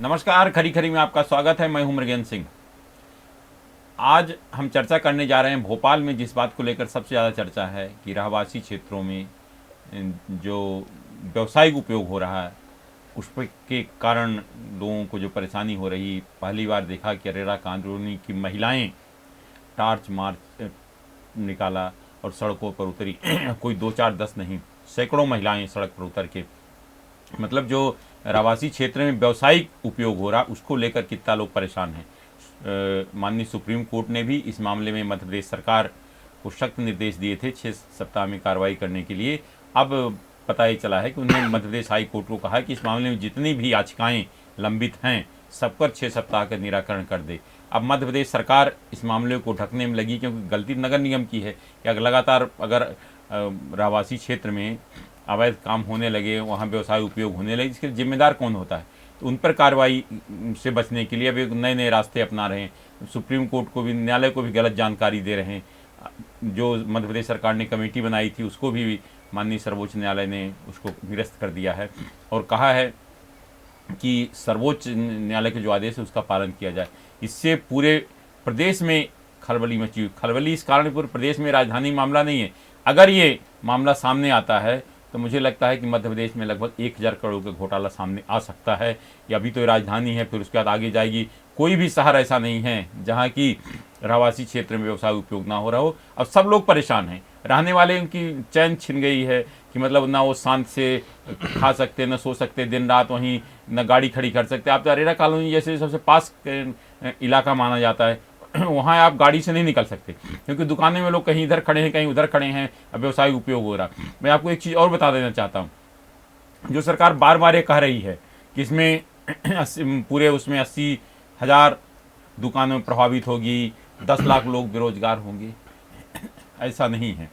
नमस्कार, खरी खरी में आपका स्वागत है। मैं हूं मृगेंद्र सिंह। आज हम चर्चा करने जा रहे हैं भोपाल में जिस बात को लेकर सबसे ज़्यादा चर्चा है कि रहवासी क्षेत्रों में जो व्यावसायिक उपयोग हो रहा है उस पर के कारण लोगों को जो परेशानी हो रही। पहली बार देखा कि अरेरा कॉलोनी की महिलाएं टार्च मार्च निकाला और सड़कों पर उतरी। कोई 2 4 10 नहीं, सैकड़ों महिलाएं सड़क पर उतर के, मतलब जो रहवासी क्षेत्र में व्यावसायिक उपयोग हो रहा उसको लेकर कितना लोग परेशान हैं। माननीय सुप्रीम कोर्ट ने भी इस मामले में मध्य प्रदेश सरकार को सख्त निर्देश दिए थे 6 सप्ताह में कार्रवाई करने के लिए। अब पता ही चला है कि उन्होंने मध्य प्रदेश हाई कोर्ट को कहा कि इस मामले में जितनी भी याचिकाएं लंबित हैं सब पर 6 सप्ताह का निराकरण कर दे। अब मध्य प्रदेश सरकार इस मामले को ढकने में लगी क्योंकि गलती नगर निगम की है कि अगर लगातार रहवासी क्षेत्र में अवैध काम होने लगे, वहाँ व्यवसाय उपयोग होने लगे, इसके जिम्मेदार कौन होता है। तो उन पर कार्रवाई से बचने के लिए अब एक नए नए रास्ते अपना रहे हैं। सुप्रीम कोर्ट को भी, न्यायालय को भी गलत जानकारी दे रहे हैं। जो मध्य प्रदेश सरकार ने कमेटी बनाई थी उसको भी माननीय सर्वोच्च न्यायालय ने उसको निरस्त कर दिया है और कहा है कि सर्वोच्च न्यायालय के जो आदेश है उसका पालन किया जाए। इससे पूरे प्रदेश में खलबली मची हुई। खलबली इस कारण पूरे प्रदेश में राजधानी मामला नहीं है। अगर ये मामला सामने आता है तो मुझे लगता है कि मध्य प्रदेश में लगभग 1000 करोड़ का घोटाला सामने आ सकता है। या अभी तो राजधानी है, फिर उसके बाद आगे जाएगी। कोई भी शहर ऐसा नहीं है जहाँ की रहवासी क्षेत्र में व्यवसाय उपयोग ना हो रहा हो। अब सब लोग परेशान हैं, रहने वाले उनकी चैन छिन गई है कि मतलब ना वो शांत से खा सकते, न सो सकते, दिन रात वहीं न गाड़ी खड़ी कर सकते। आप तो अरेरा कॉलोनी जैसे सबसे पास इलाका माना जाता है, वहाँ आप गाड़ी से नहीं निकल सकते क्योंकि दुकानें में लोग कहीं इधर खड़े हैं, कहीं उधर खड़े हैं, अब व्यवसाय उपयोग हो रहा। मैं आपको एक चीज़ और बता देना चाहता हूँ। जो सरकार बार बार ये कह रही है कि इसमें पूरे उसमें 80,000 दुकानें प्रभावित होगी, 10 लाख लोग बेरोजगार होंगे, ऐसा नहीं है।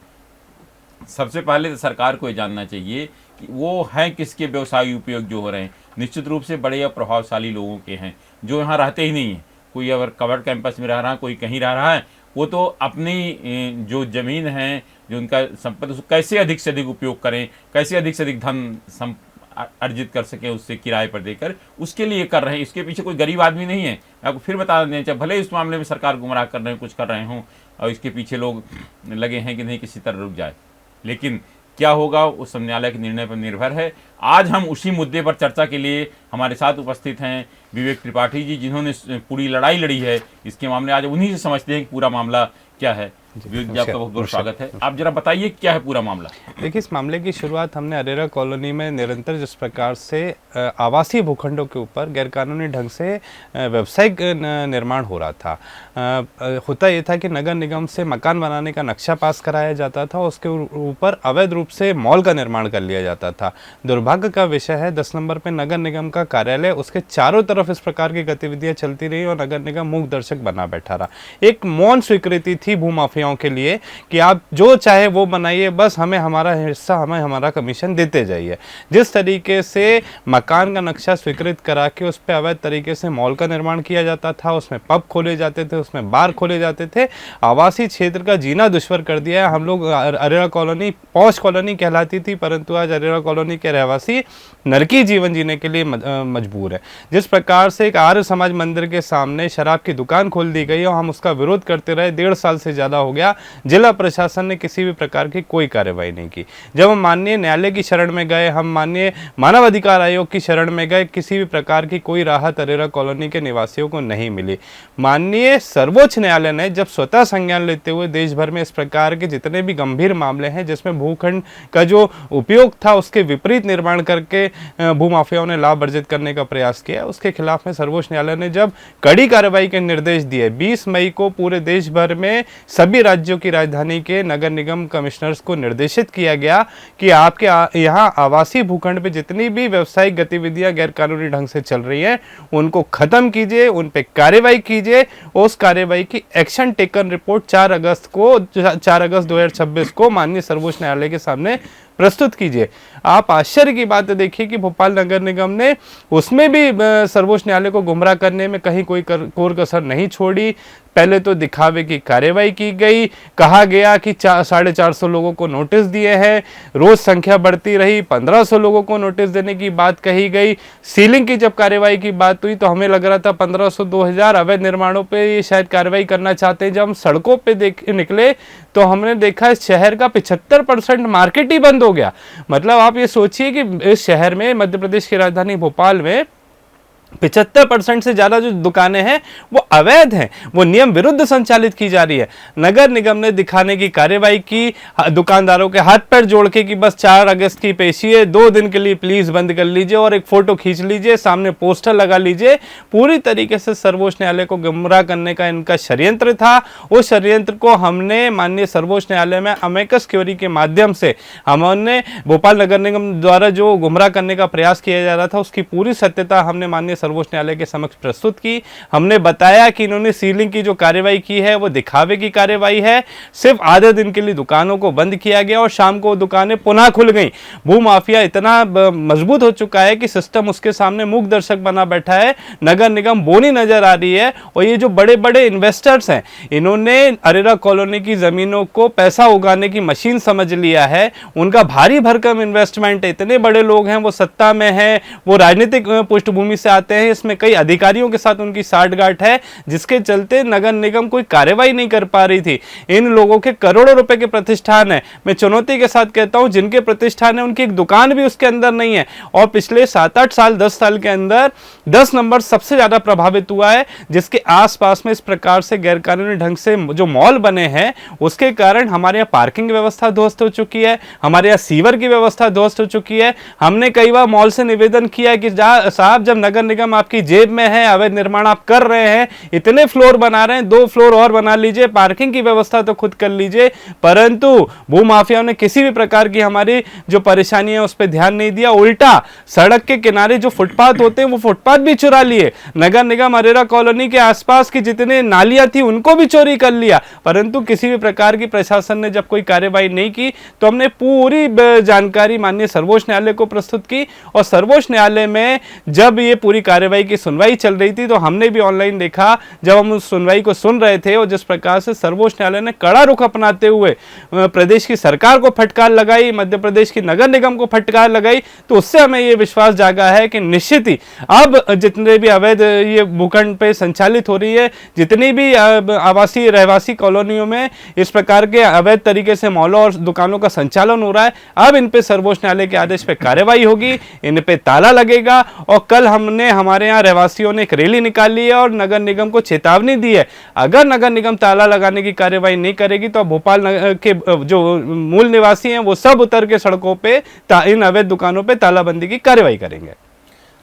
सबसे पहले तो सरकार को ये जानना चाहिए कि वो हैं किसके व्यवसाय उपयोग जो हो रहे हैं। निश्चित रूप से बड़े या प्रभावशाली लोगों के हैं जो यहाँ रहते ही नहीं हैं। कोई अगर कवर्ड कैंपस में रह रहा है, कोई कहीं रह रहा है, वो तो अपनी जो ज़मीन है, जो उनका संपत्ति, उसको कैसे अधिक से अधिक उपयोग करें, कैसे अधिक से अधिक धन अर्जित कर सकें उससे किराए पर देकर, उसके लिए कर रहे हैं। इसके पीछे कोई गरीब आदमी नहीं है। आपको फिर बता देना चाहिए, भले इस मामले में सरकार गुमराह कर रहे हैं, कुछ कर रहे हों और इसके पीछे लोग लगे हैं कि नहीं किसी तरह रुक जाए, लेकिन क्या होगा उस न्यायालय के निर्णय पर निर्भर है। आज हम उसी मुद्दे पर चर्चा के लिए हमारे साथ उपस्थित हैं विवेक त्रिपाठी जी, जिन्होंने पूरी लड़ाई लड़ी है इसके मामले। आज उन्हीं से समझते हैं कि पूरा मामला क्या है। विवेक जी, आपका बहुत बहुत स्वागत है। आप जरा बताइए क्या है पूरा मामला। देखिए, इस मामले की शुरुआत हमने अरेरा कॉलोनी में निरंतर जिस प्रकार से आवासीय भूखंडों के ऊपर गैरकानूनी ढंग से व्यावसायिक निर्माण हो रहा था। होता ये था कि नगर निगम से मकान बनाने का नक्शा पास कराया जाता था, उसके ऊपर अवैध रूप से मॉल का निर्माण कर लिया जाता था। दुर्भाग्य का विषय है 10 नंबर पे नगर निगम का कार्यालय, उसके चारों तरफ इस प्रकार की गतिविधियां चलती रही और नगर निगम मूक दर्शक बना बैठा रहा। एक मौन स्वीकृति थी भूमाफियाओं के लिए कि आप जो चाहे वो बनाइए, बस हमें हमारा हिस्सा, हमें हमारा कमीशन देते जाइए। जिस तरीके से मकान का नक्शा स्वीकृत करा के उस पर अवैध तरीके से मॉल का निर्माण किया जाता था, उसमें पब खोले जाते थे, उसमें बार खोले जाते थे, आवासीय क्षेत्र का जीना दुश्वार कर दिया है। हम लोग अरेरा कॉलोनी पॉश कॉलोनी कहलाती थी, परंतु आज अरेरा कॉलोनी के रहवासी नरकी जीवन जीने के लिए मजबूर है। जिस प्रकार से एक आर्य समाज मंदिर के सामने शराब की दुकान खोल दी गई और हम उसका विरोध करते रहे, 1.5 साल से ज़्यादा हो गया, जिला प्रशासन ने किसी भी प्रकार की कोई कार्रवाई नहीं की। जब हम माननीय न्यायालय की शरण में गए, हम माननीय मानव अधिकार आयोग की शरण में गए, किसी भी प्रकार की कोई राहत अरेरा कॉलोनी के निवासियों को नहीं मिली। माननीय सर्वोच्च न्यायालय ने जब स्वतः संज्ञान लेते हुए देश भर में इस प्रकार के जितने भी गंभीर मामले हैं जिसमें भूखंड का जो उपयोग था उसके विपरीत निर्माण करके भूमाफियाओं ने लाभ अर्जित करने का प्रयास किया, उसके खिलाफ में सर्वोच्च न्यायालय ने जब कड़ी कार्रवाई के निर्देश दिए, 20 मई को पूरे देश भर में सभी राज्यों की राजधानी के नगर निगम कमिश्नर्स को निर्देशित किया गया कि आपके यहाँ आवासीय भूखंड पे जितनी भी व्यावसायिक गतिविधियां गैरकानूनी ढंग से चल रही हैं उनको खत्म कीजिए, उन पे कार्रवाई कीजिए। उस कार्रवाई की एक्शन टेकन रिपोर्ट 4 अगस्त 2026 को माननीय सर्वोच्च न्यायालय के सामने प्रस्तुत कीजिए। आप आश्चर्य की बात देखिए कि भोपाल नगर निगम ने उसमें भी सर्वोच्च न्यायालय को गुमराह करने में कहीं कोई कोर कसर नहीं छोड़ी। पहले तो दिखावे की कार्रवाई की गई, कहा गया कि 450 लोगों को नोटिस दिए हैं, रोज संख्या बढ़ती रही, 1500 लोगों को नोटिस देने की बात कही गई। सीलिंग की जब कार्रवाई की बात हुई तो हमें लग रहा था 1500 2000 अवैध निर्माणों पे ये शायद कार्रवाई करना चाहते हैं। जब हम सड़कों पे निकले तो हमने देखा इस शहर का 75% मार्केट ही बंद हो गया। मतलब आप ये सोचिए कि इस शहर में, मध्य प्रदेश की राजधानी भोपाल में 75% से ज्यादा जो दुकानें हैं वो अवैध हैं, वो नियम विरुद्ध संचालित की जा रही है। नगर निगम ने दिखाने की कार्रवाई की, दुकानदारों के हाथ पैर जोड़ के कि बस 4 अगस्त की पेशी है, 2 दिन के लिए प्लीज बंद कर लीजिए और एक फोटो खींच लीजिए, सामने पोस्टर लगा लीजिए। पूरी तरीके से सर्वोच्च न्यायालय को गुमराह करने का इनका षड्यंत्र था। उस षड्यंत्र को हमने माननीय सर्वोच्च न्यायालय में अमेकस क्यूरी के माध्यम से हमने भोपाल नगर निगम द्वारा जो गुमराह करने का प्रयास किया जा रहा था उसकी पूरी सत्यता हमने माननीय सर्वोच्च न्यायालय के समक्ष प्रस्तुत की। हमने बताया कि इन्होंने सीलिंग की जो कार्रवाई की है वो दिखावे की कार्रवाई है। सिर्फ आधे दिन के लिए दुकानों को बंद किया गया और शाम को दुकानें पुनः खुल गई। भूमाफिया इतना मजबूत हो चुका है कि सिस्टम उसके सामने मूक दर्शक बना बैठा है। नगर निगम बोनी नजर आ रही है और ये जो बड़े बड़े इन्वेस्टर्स हैं इन्होंने अरेरा कॉलोनी की जमीनों को पैसा उगाने की मशीन समझ लिया है। उनका भारी भरकम इन्वेस्टमेंट है, इतने बड़े लोग हैं, वो सत्ता में हैं, वो राजनीतिक पृष्ठभूमि से आते हैं, इसमें कई अधिकारियों के साथ उनकी साठगांठ है, जिसके चलते नगर निगम कोई कार्रवाई नहीं कर पा रही थी। इन लोगों के करोड़ों रुपए के प्रतिष्ठान है, मैं चुनौती के साथ कहता हूं, जिनके प्रतिष्ठान है उनकी एक दुकान भी उसके अंदर नहीं है। और पिछले 7-8 साल 10 साल के अंदर 10 नंबर सबसे ज्यादा प्रभावित हुआ है, जिसके आसपास में इस प्रकार से गैरकानूनी ढंग से जो मॉल बने हैं उसके कारण हमारे यहाँ पार्किंग व्यवस्था ध्वस्त हो चुकी है, हमारे यहाँ सीवर की व्यवस्था ध्वस्त हो चुकी है। हमने कई बार मॉल से निवेदन किया कि साहब जब नगर निगम आपकी जेब में है, अवैध निर्माण आप कर रहे हैं, इतने फ्लोर बना रहे हैं, 2 फ्लोर और बना लीजिए, पार्किंग की व्यवस्था तो खुद कर लीजिए। परंतु भूमाफियाओं ने किसी भी प्रकार की हमारी जो परेशानी है उस पर ध्यान नहीं दिया, उल्टा सड़क के किनारे जो फुटपाथ होते हैं वो फुटपाथ भी चुरा लिए। नगर निगम अरेरा कॉलोनी के आसपास की जितने नालियां थी उनको भी चोरी कर लिया। परंतु किसी भी प्रकार की प्रशासन ने जब कोई कार्यवाही नहीं की तो हमने पूरी जानकारी माननीय सर्वोच्च न्यायालय को प्रस्तुत की और सर्वोच्च न्यायालय में जब ये पूरी कार्रवाई की सुनवाई चल रही थी तो हमने भी ऑनलाइन देखा, जब हम उस सुनवाई को सुन रहे थे और जिस प्रकार से सर्वोच्च न्यायालय ने कड़ा रुख अपनाते हुए प्रदेश की सरकार को फटकार लगाई, मध्य प्रदेश की नगर निगम को फटकार लगाई, तो उससे हमें ये विश्वास जागा है कि निश्चित ही अब जितने भी अवैध ये भूखंड पे संचालित हो रही है, जितनी भी आवासीय रहवासी कॉलोनियों में इस प्रकार के अवैध तरीके से मॉलों और दुकानों का संचालन हो रहा है, अब इन पे सर्वोच्च न्यायालय के आदेश पे कार्रवाई होगी, इन पे ताला लगेगा। और कल हमने हमारे यहाँ रहवासियों ने एक रैली निकाली है और नगर निगम को चेतावनी दी है, अगर नगर निगम ताला लगाने की कार्रवाई नहीं करेगी तो भोपाल के जो मूल निवासी हैं वो सब उतर के सड़कों पे इन अवैध दुकानों पे तालाबंदी की कार्रवाई करेंगे।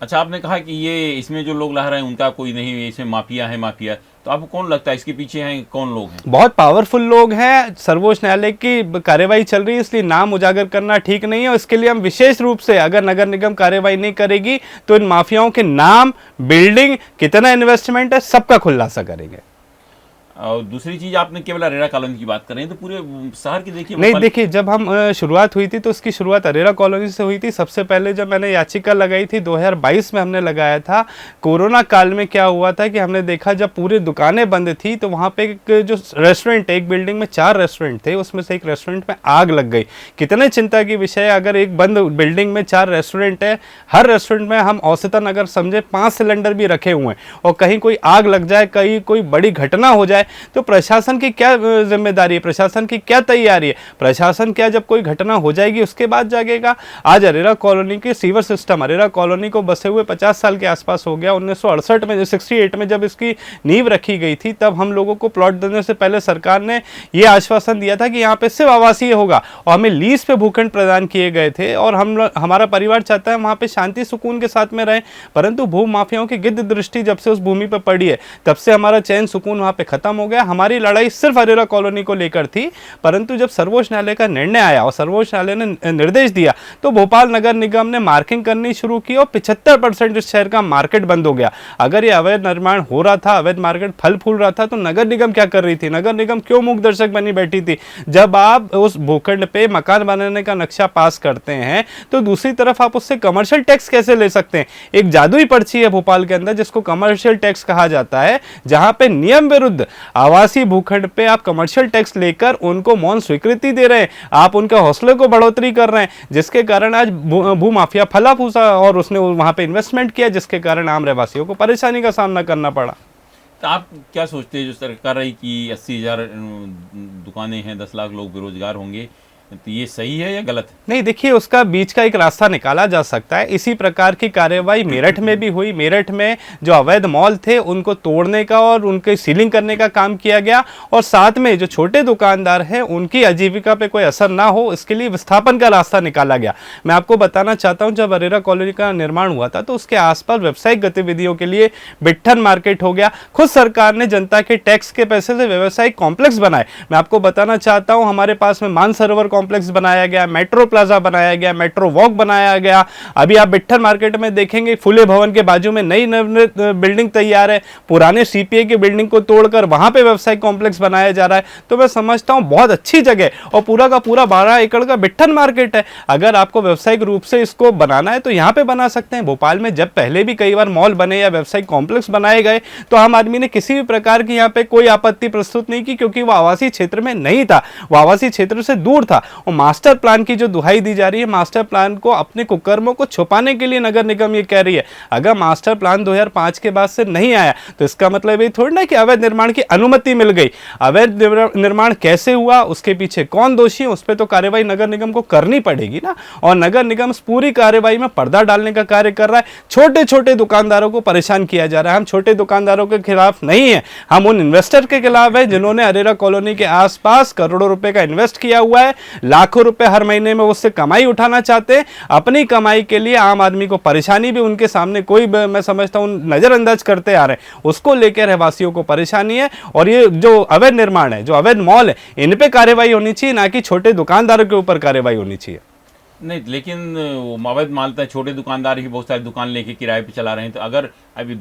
अच्छा, आपने कहा कि ये इसमें जो लोग ला रहे हैं उनका कोई नहीं, इसमें माफिया है माफिया, तो आपको कौन लगता है इसके पीछे हैं, कौन लोग हैं? बहुत पावरफुल लोग हैं। सर्वोच्च न्यायालय की कार्रवाई चल रही है इसलिए नाम उजागर करना ठीक नहीं है और इसके लिए हम विशेष रूप से अगर नगर निगम कार्रवाई नहीं करेगी तो इन माफियाओं के नाम, बिल्डिंग, कितना इन्वेस्टमेंट है, सबका खुलासा करेंगे। और दूसरी चीज, आपने केवल अरेरा कॉलोनी की बात कर रहे हैं, तो पूरे शहर की देखिए। नहीं, देखिए जब हम शुरुआत हुई थी तो उसकी शुरुआत अरेरा कॉलोनी से हुई थी। सबसे पहले जब मैंने याचिका लगाई थी 2022 में हमने लगाया था। कोरोना काल में क्या हुआ था कि हमने देखा जब पूरी दुकानें बंद थी तो वहाँ पे एक जो रेस्टोरेंट, एक बिल्डिंग में 4 रेस्टोरेंट थे, उसमें से एक रेस्टोरेंट में आग लग गई। कितने चिंता की विषय है, अगर एक बंद बिल्डिंग में 4 रेस्टोरेंट है, हर रेस्टोरेंट में हम औसतन अगर समझे 5 सिलेंडर भी रखे हुए हैं और कहीं कोई आग लग जाए, कहीं कोई बड़ी घटना हो जाए तो प्रशासन की क्या जिम्मेदारी है, प्रशासन की क्या तैयारी है? प्रशासन क्या जब कोई घटना हो जाएगी उसके बाद जागेगा? आज अरेरा कॉलोनी के सीवर सिस्टम, अरेरा कॉलोनी को बसे हुए 50 साल के आसपास हो गया। 1968 में 68 में जब इसकी नींव रखी गई थी तब हम लोगों को प्लॉट देने से पहले सरकार ने यह आश्वासन दिया था कि यहाँ पे सिर्फ आवासीय होगा और हमें लीज पे भूखंड प्रदान किए गए थे और हमारा परिवार चाहता है वहाँ पे शांति सुकून के साथ में रहे। परंतु भू माफियाओं की गिद्ध दृष्टि जब से उस भूमि पर पड़ी है तब से हमारा चैन सुकून वहाँ पे खत्म हो गया। हमारी लड़ाई सिर्फ अरेरा कॉलोनी को लेकर थी, परंतु जब सर्वोच्च न्यायालय का निर्णय आया और सर्वोच्च न्यायालय ने निर्देश दिया तो भोपाल नगर निगम ने मार्किंग करनी शुरू की और 75% इस शहर का मार्केट बंद हो गया। अगर ये अवैध निर्माण हो रहा था, अवैध मार्केट फल फूल रहा था, तो नगर निगम क्या कर रही थी? नगर निगम क्यों मूक दर्शक बनी बैठी थी? जब आप उस भूखंड पे मकान बनाने का नक्शा पास करते हैं तो दूसरी तरफ आप उससे कमर्शियल टैक्स कैसे ले सकते हैं? एक जादुई पर्ची है भोपाल के अंदर जिसको कमर्शियल टैक्स कहा जाता है, जहां पे नियम विरुद्ध आवासीय भूखंड पे आप कमर्शियल टैक्स लेकर उनको मौन स्वीकृति दे रहे हैं, आप उनके हौसले को बढ़ोतरी कर रहे हैं, जिसके कारण आज भूमाफिया फला फूसा और उसने वहां पे इन्वेस्टमेंट किया, जिसके कारण आम रहवासियों को परेशानी का सामना करना पड़ा। तो आप क्या सोचते हैं, जो सरकार रही कि 80,000 दुकानें हैं, 10 लाख लोग बेरोजगार होंगे, तो ये सही है या गलत है? नहीं, देखिए उसका बीच का एक रास्ता निकाला जा सकता है। इसी प्रकार की कार्यवाही मेरठ में भी हुई। मेरठ में जो अवैध मॉल थे उनको तोड़ने का और उनके सीलिंग करने का काम किया गया, और साथ में जो छोटे दुकानदार हैं उनकी आजीविका पे कोई असर ना हो इसके लिए विस्थापन का रास्ता निकाला गया। मैं आपको बताना चाहता हूं, जब अरेरा कॉलोनी का निर्माण हुआ था तो उसके आसपास व्यावसायिक गतिविधियों के लिए बिट्ठन मार्केट हो गया। खुद सरकार ने जनता के टैक्स के पैसे से व्यावसायिक कॉम्प्लेक्स बनाए। मैं आपको बताना चाहता हूं, हमारे पास में मानसरोवर कॉम्प्लेक्स बनाया गया, मेट्रो प्लाजा बनाया गया, मेट्रो वॉक बनाया गया। अभी आप बिट्ठन मार्केट में देखेंगे फुले भवन के बाजू में नई नवनिर्मित बिल्डिंग तैयार है। पुराने सीपीए की बिल्डिंग को तोड़कर वहां पे व्यवसायिक कॉम्प्लेक्स बनाया जा रहा है। तो मैं समझता हूं बहुत अच्छी जगह, और पूरा का पूरा 12 एकड़ का बिट्ठन मार्केट है। अगर आपको व्यवसायिक रूप से इसको बनाना है तो यहाँ पे बना सकते हैं। भोपाल में जब पहले भी कई बार मॉल बने या व्यवसायिक कॉम्प्लेक्स बनाए गए तो आम आदमी ने किसी भी प्रकार की यहाँ पे कोई आपत्ति प्रस्तुत नहीं की, क्योंकि वो आवासीय क्षेत्र में नहीं था, वो आवासीय क्षेत्र से दूर था। और मास्टर प्लान की जो दुहाई दी जा रही है, मास्टर प्लान को अपने कुकर्मों को छुपाने के लिए नगर निगम ये कह रही है। अगर मास्टर प्लान 2005 के बाद से नहीं आया तो इसका मतलब ये थोड़ी ना कि अवैध निर्माण की अनुमति मिल गई। अवैध निर्माण कैसे हुआ, उसके पीछे कौन दोषी है, उस पर तो कार्रवाई नगर निगम को करनी पड़ेगी ना। और नगर निगम इस पूरी कार्रवाई में पर्दा डालने का कार्य कर रहा है। छोटे छोटे दुकानदारों को परेशान किया जा रहा है। हम छोटे दुकानदारों के खिलाफ नहीं है, हम उन इन्वेस्टर के खिलाफ है जिन्होंने अरेरा कॉलोनी के आसपास करोड़ों रुपए का इन्वेस्ट किया हुआ है। लाखों रुपए हर महीने में उससे कमाई उठाना चाहते हैं। अपनी कमाई के लिए आम आदमी को परेशानी भी उनके सामने कोई, मैं समझता हूं, नजरअंदाज करते आ रहे हैं। उसको लेकर रहवासियों को परेशानी है। और ये जो अवैध निर्माण है, जो अवैध मॉल है, इन पे कार्रवाई होनी चाहिए, ना कि छोटे दुकानदारों के ऊपर कार्रवाई होनी चाहिए। नहीं, लेकिन वो अवैध मालता है, छोटे दुकानदार ही बहुत सारी दुकान लेके किराए पे चला रहे हैं, तो अगर अभी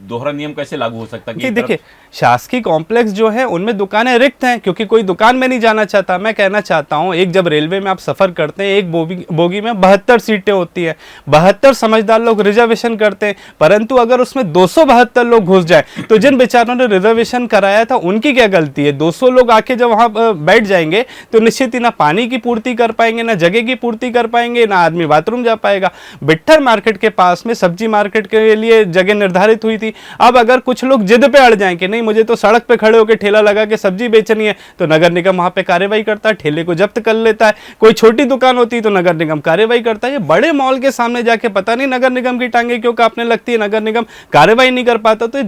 दोहरा नियम कैसे लागू हो सकता है कि देखिए शासकीय कॉम्प्लेक्स जो है उनमें दुकानें रिक्त हैं, क्योंकि कोई दुकान में नहीं जाना चाहता। मैं कहना चाहता हूं, एक जब रेलवे में आप सफर करते हैं, एक बोगी में 72 सीटें होती हैं, 72 समझदार लोग रिजर्वेशन करते हैं, परंतु अगर उसमें 272 लोग घुस जाए तो जिन बेचारों ने रिजर्वेशन कराया था उनकी क्या गलती है? 200 लोग आके जब वहां बैठ जाएंगे तो निश्चित ही ना पानी की पूर्ति कर पाएंगे, ना जगह की पूर्ति कर पाएंगे, ना आदमी बाथरूम जा पाएगा। बिट्ठन मार्केट के पास में सब्जी मार्केट के लिए जगह निर्धारित हुई थी। अब अगर कुछ लोग जिद पे अड़ जाएं कि नहीं, मुझे तो सड़क पे खड़े होकर ठेला लगा के सब्जी बेचनी है, तो नगर निगम वहां पे कार्रवाई करता है, ठेले को जब्त कर लेता है। कोई छोटी दुकान होती है तो नगर निगम कार्रवाई करता है। ये बड़े मॉल के सामने जाके पता नहीं नगर निगम की टांगे क्यों कांपने लगती है, नगर निगम कार्रवाई नहीं कर पाता। तो ये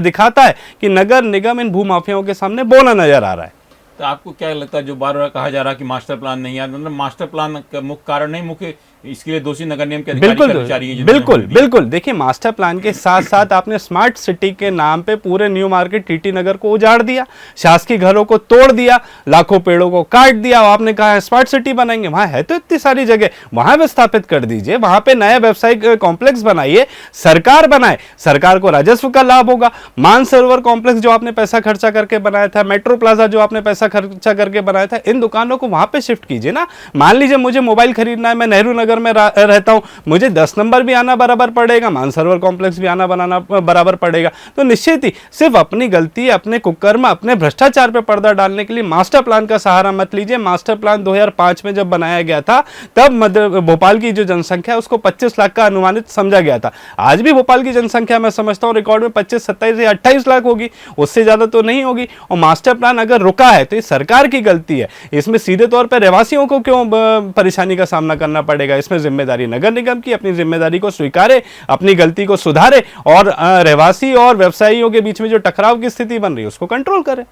दिखाता है कि नगर निगम इन भूमाफियाओं के सामने बोना नजर आ रहा है। तो आपको क्या लगता है, जो बार बार कहा जा रहा है कि मास्टर प्लान नहीं है, मतलब मास्टर प्लान का मुख्य कारण नहीं, मुख्य इसके लिए दोषी नगर निगम के अधिकारी कर्मचारी हैं? बिल्कुल देखिए, मास्टर प्लान के साथ साथ आपने स्मार्ट सिटी के नाम पे पूरे न्यू मार्केट टीटी नगर को उजाड़ दिया, शासकीय घरों को तोड़ दिया, लाखों पेड़ों को काट दिया। आपने कहा स्मार्ट सिटी बनाएंगे, वहां है तो इतनी सारी जगह, वहां विस्थापित कर दीजिए, वहां पे नया व्यवसायिक कॉम्प्लेक्स बनाइए, सरकार बनाए, सरकार को राजस्व का लाभ होगा। मानसरोवर कॉम्प्लेक्स जो आपने पैसा खर्चा करके बनाया था, मेट्रो प्लाजा जो आपने पैसा खर्चा करके बनाया था, इन दुकानों को वहां पे शिफ्ट कीजिए ना। मान लीजिए मुझे मोबाइल खरीदना है, मैं नेहरू नगर में रहता हूं, मुझे 10 नंबर भी आना बराबर पड़ेगा, मानसरोवर कॉम्प्लेक्स भी आना बनाना बराबर पड़ेगा। तो निश्चित ही सिर्फ अपनी गलती, अपने कुकर्म, अपने भ्रष्टाचार पे पर्दा डालने के लिए मास्टर प्लान का सहारा मत लीजिए। मास्टर प्लान 2005 में जब बनाया गया था तब भोपाल की जो जनसंख्या है उसको 25 लाख का अनुमानित समझा गया था। आज भी भोपाल की जनसंख्या मैं समझता हूं रिकॉर्ड में 25, 27 या 28 लाख होगी, उससे ज्यादा तो नहीं होगी। और मास्टर प्लान अगर रुका है तो ये सरकार की गलती है। इसमें सीधे तौर पर रहवासियों को क्यों परेशानी का सामना करना पड़ेगा? इसमें जिम्मेदारी नगर निगम की, अपनी जिम्मेदारी को स्वीकारे, अपनी गलती को सुधारे, और रहवासी और व्यवसायियों के बीच में जो टकराव की स्थिति बन रही है उसको कंट्रोल करे।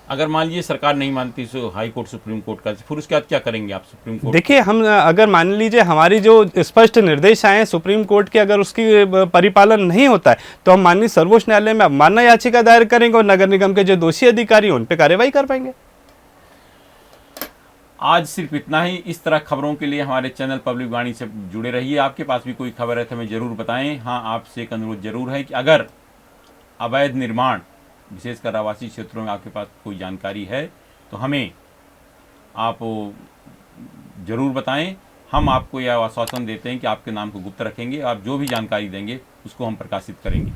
अगर मान लीजिए सरकार नहीं मानती हाई कोर्ट, सुप्रीम कोर्ट का, फिर उसके बाद क्या करेंगे आप? सुप्रीम कोर्ट देखिए, हम अगर मान लीजिए हमारी जो स्पष्ट निर्देश आए हैं सुप्रीम कोर्ट के, अगर उसकी परिपालन नहीं होता है तो हम माननीय सर्वोच्च न्यायालय में अवमानना याचिका दायर करेंगे और नगर निगम के जो दोषी अधिकारी हैं उन पर कार्रवाई कर पाएंगे। आज सिर्फ इतना ही। इस तरह खबरों के लिए हमारे चैनल पब्लिक वाणी से जुड़े रहिए। आपके पास भी कोई खबर है तो हमें जरूर बताएं। हाँ, आपसे एक अनुरोध जरूर है कि अगर अवैध निर्माण, विशेषकर आवासीय क्षेत्रों में आपके पास कोई जानकारी है तो हमें आप जरूर बताएं। हम आपको यह आश्वासन देते हैं कि आपके नाम को गुप्त रखेंगे। आप जो भी जानकारी देंगे उसको हम प्रकाशित करेंगे।